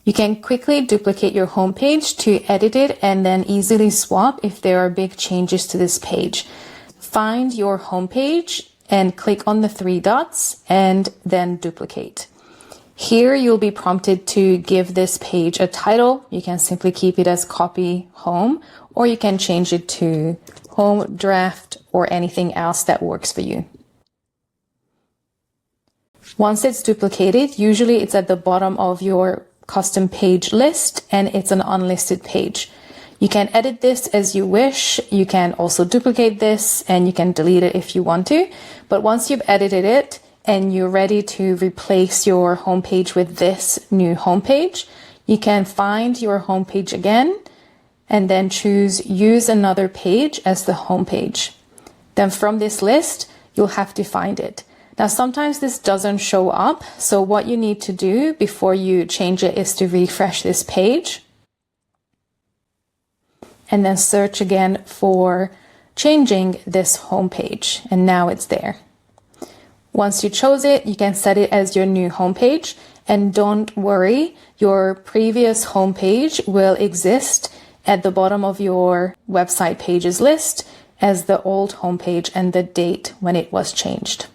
You can quickly duplicate your homepage to edit it and then easily swap if there are big changes to this page. Find your homepage and click on the three dots and then duplicate. Here you'll be prompted to give this page a title. You can simply keep it as copy home, or you can change it to home draft or anything else that works for you. Once it's duplicated, usually it's at the bottom of your custom page list and it's an unlisted page. You can edit this as you wish. You can also duplicate this and you can delete it if you want to. But once you've edited it and you're ready to replace your homepage with this new homepage, you can find your homepage again and then choose use another page as the homepage. Then from this list, you'll have to find it. Now, sometimes this doesn't show up. So what you need to do before you change it is to refresh this page and then search again for changing this homepage. And now it's there. Once you chose it, you can set it as your new homepage, and don't worry, your previous homepage will exist at the bottom of your website pages list as the old homepage and the date when it was changed.